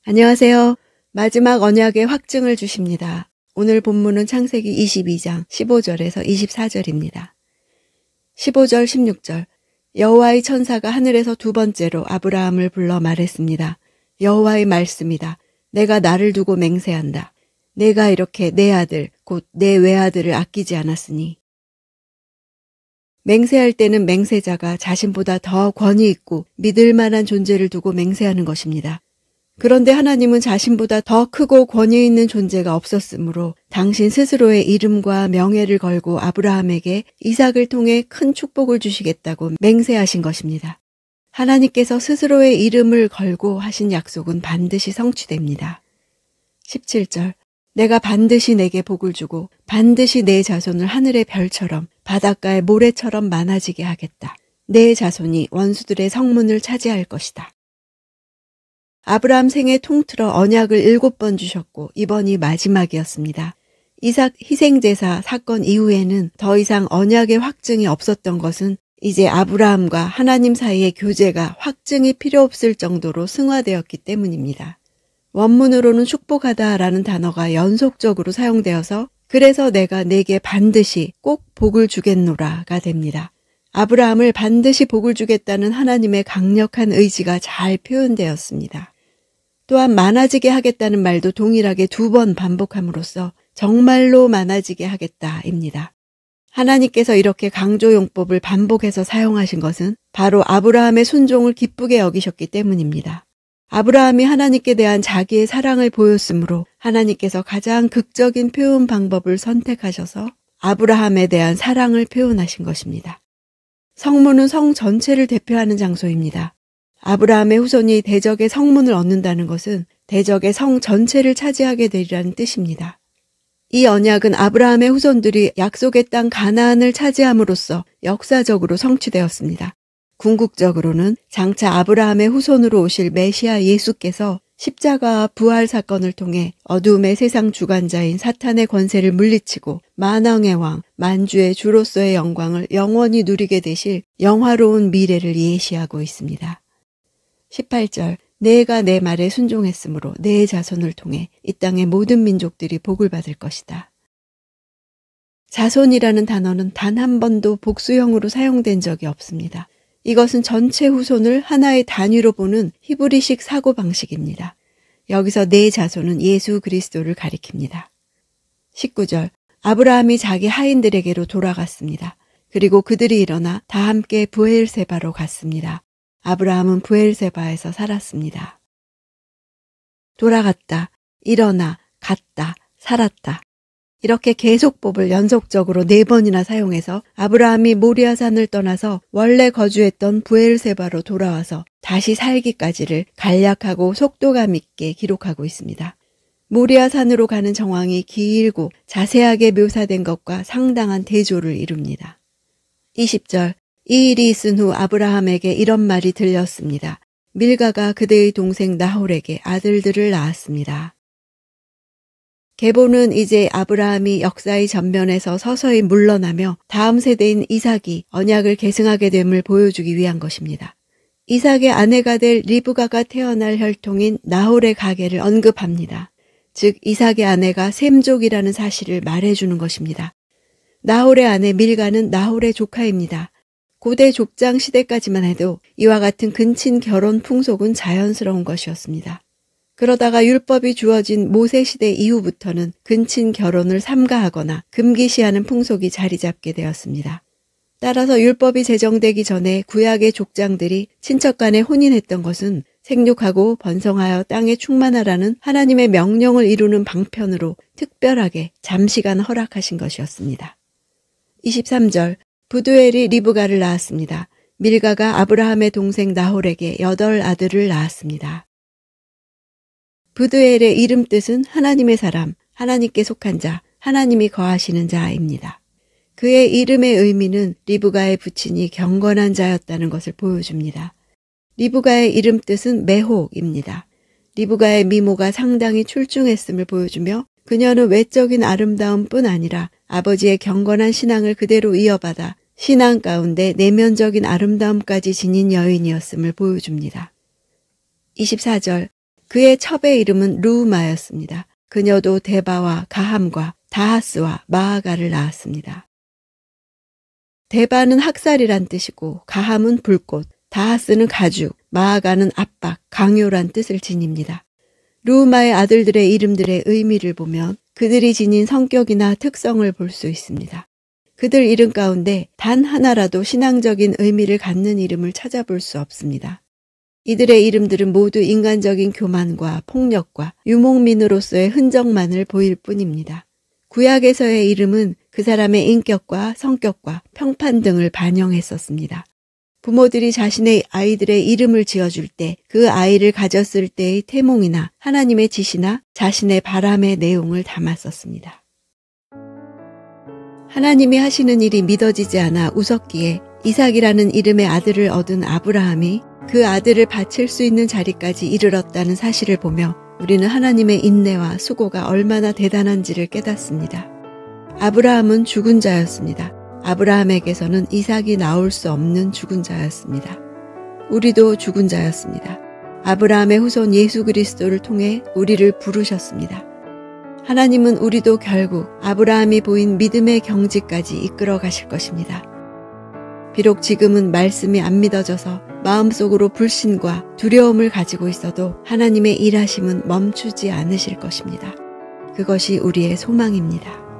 안녕하세요. 마지막 언약의 확증을 주십니다. 오늘 본문은 창세기 22장 15절에서 24절입니다. 15절 16절 여호와의 천사가 하늘에서 두 번째로 아브라함을 불러 말했습니다. 여호와의 말씀이다. 내가 나를 두고 맹세한다. 내가 이렇게 내 아들 곧 내 외아들을 아끼지 않았으니. 맹세할 때는 맹세자가 자신보다 더 권위 있고 믿을 만한 존재를 두고 맹세하는 것입니다. 그런데 하나님은 자신보다 더 크고 권위 있는 존재가 없었으므로 당신 스스로의 이름과 명예를 걸고 아브라함에게 이삭을 통해 큰 축복을 주시겠다고 맹세하신 것입니다. 하나님께서 스스로의 이름을 걸고 하신 약속은 반드시 성취됩니다. 17절 내가 반드시 내게 복을 주고 반드시 내 자손을 하늘의 별처럼 바닷가의 모래처럼 많아지게 하겠다. 내 자손이 원수들의 성문을 차지할 것이다. 아브라함 생애 통틀어 언약을 7번 주셨고 이번이 마지막이었습니다. 이삭 희생제사 사건 이후에는 더 이상 언약의 확증이 없었던 것은 이제 아브라함과 하나님 사이의 교제가 확증이 필요 없을 정도로 승화되었기 때문입니다. 원문으로는 축복하다라는 단어가 연속적으로 사용되어서 그래서 내가 네게 반드시 꼭 복을 주겠노라가 됩니다. 아브라함을 반드시 복을 주겠다는 하나님의 강력한 의지가 잘 표현되었습니다. 또한 많아지게 하겠다는 말도 동일하게 2번 반복함으로써 정말로 많아지게 하겠다입니다. 하나님께서 이렇게 강조용법을 반복해서 사용하신 것은 바로 아브라함의 순종을 기쁘게 여기셨기 때문입니다. 아브라함이 하나님께 대한 자기의 사랑을 보였으므로 하나님께서 가장 극적인 표현 방법을 선택하셔서 아브라함에 대한 사랑을 표현하신 것입니다. 성문은 성 전체를 대표하는 장소입니다. 아브라함의 후손이 대적의 성문을 얻는다는 것은 대적의 성 전체를 차지하게 되리라는 뜻입니다. 이 언약은 아브라함의 후손들이 약속의 땅 가나안을 차지함으로써 역사적으로 성취되었습니다. 궁극적으로는 장차 아브라함의 후손으로 오실 메시아 예수께서 십자가와 부활 사건을 통해 어두움의 세상 주관자인 사탄의 권세를 물리치고 만왕의 왕, 만주의 주로서의 영광을 영원히 누리게 되실 영화로운 미래를 예시하고 있습니다. 18절 내가 내 말에 순종했으므로 내 자손을 통해 이 땅의 모든 민족들이 복을 받을 것이다. 자손이라는 단어는 단 한 번도 복수형으로 사용된 적이 없습니다. 이것은 전체 후손을 하나의 단위로 보는 히브리식 사고방식입니다. 여기서 내 자손은 예수 그리스도를 가리킵니다. 19절 아브라함이 자기 하인들에게로 돌아갔습니다. 그리고 그들이 일어나 다 함께 브엘세바로 갔습니다. 아브라함은 브엘세바에서 살았습니다. 돌아갔다, 일어나, 갔다, 살았다. 이렇게 계속법을 연속적으로 4번이나 사용해서 아브라함이 모리아산을 떠나서 원래 거주했던 브엘세바로 돌아와서 다시 살기까지를 간략하고 속도감 있게 기록하고 있습니다. 모리아산으로 가는 정황이 길고 자세하게 묘사된 것과 상당한 대조를 이룹니다. 20절 이 일이 있은 후 아브라함에게 이런 말이 들렸습니다. 밀가가 그대의 동생 나홀에게 아들들을 낳았습니다. 계보는 이제 아브라함이 역사의 전면에서 서서히 물러나며 다음 세대인 이삭이 언약을 계승하게 됨을 보여주기 위한 것입니다. 이삭의 아내가 될 리브가가 태어날 혈통인 나홀의 가계를 언급합니다. 즉 이삭의 아내가 셈족이라는 사실을 말해주는 것입니다. 나홀의 아내 밀가는 나홀의 조카입니다. 고대 족장 시대까지만 해도 이와 같은 근친 결혼 풍속은 자연스러운 것이었습니다. 그러다가 율법이 주어진 모세시대 이후부터는 근친 결혼을 삼가하거나 금기시하는 풍속이 자리 잡게 되었습니다. 따라서 율법이 제정되기 전에 구약의 족장들이 친척 간에 혼인했던 것은 생육하고 번성하여 땅에 충만하라는 하나님의 명령을 이루는 방편으로 특별하게 잠시간 허락하신 것이었습니다. 23절 부두엘이 리브가를 낳았습니다. 밀가가 아브라함의 동생 나홀에게 8 아들을 낳았습니다. 부두엘의 이름 뜻은 하나님의 사람, 하나님께 속한 자, 하나님이 거하시는 자입니다. 그의 이름의 의미는 리브가의 부친이 경건한 자였다는 것을 보여줍니다. 리브가의 이름 뜻은 메호입니다. 리브가의 미모가 상당히 출중했음을 보여주며 그녀는 외적인 아름다움뿐 아니라 아버지의 경건한 신앙을 그대로 이어받아 신앙 가운데 내면적인 아름다움까지 지닌 여인이었음을 보여줍니다. 24절 그의 첩의 이름은 르우마였습니다. 그녀도 데바와 가함과 다하스와 마아가를 낳았습니다. 데바는 학살이란 뜻이고 가함은 불꽃, 다하스는 가죽, 마아가는 압박, 강요란 뜻을 지닙니다. 르우마의 아들들의 이름들의 의미를 보면 그들이 지닌 성격이나 특성을 볼 수 있습니다. 그들 이름 가운데 단 하나라도 신앙적인 의미를 갖는 이름을 찾아볼 수 없습니다. 이들의 이름들은 모두 인간적인 교만과 폭력과 유목민으로서의 흔적만을 보일 뿐입니다. 구약에서의 이름은 그 사람의 인격과 성격과 평판 등을 반영했었습니다. 부모들이 자신의 아이들의 이름을 지어줄 때 그 아이를 가졌을 때의 태몽이나 하나님의 지시나 자신의 바람의 내용을 담았었습니다. 하나님이 하시는 일이 믿어지지 않아 웃었기에 이삭이라는 이름의 아들을 얻은 아브라함이 그 아들을 바칠 수 있는 자리까지 이르렀다는 사실을 보며 우리는 하나님의 인내와 수고가 얼마나 대단한지를 깨닫습니다. 아브라함은 죽은 자였습니다. 아브라함에게서는 이삭이 나올 수 없는 죽은 자였습니다. 우리도 죽은 자였습니다. 아브라함의 후손 예수 그리스도를 통해 우리를 부르셨습니다. 하나님은 우리도 결국 아브라함이 보인 믿음의 경지까지 이끌어 가실 것입니다. 비록 지금은 말씀이 안 믿어져서 마음속으로 불신과 두려움을 가지고 있어도 하나님의 일하심은 멈추지 않으실 것입니다. 그것이 우리의 소망입니다.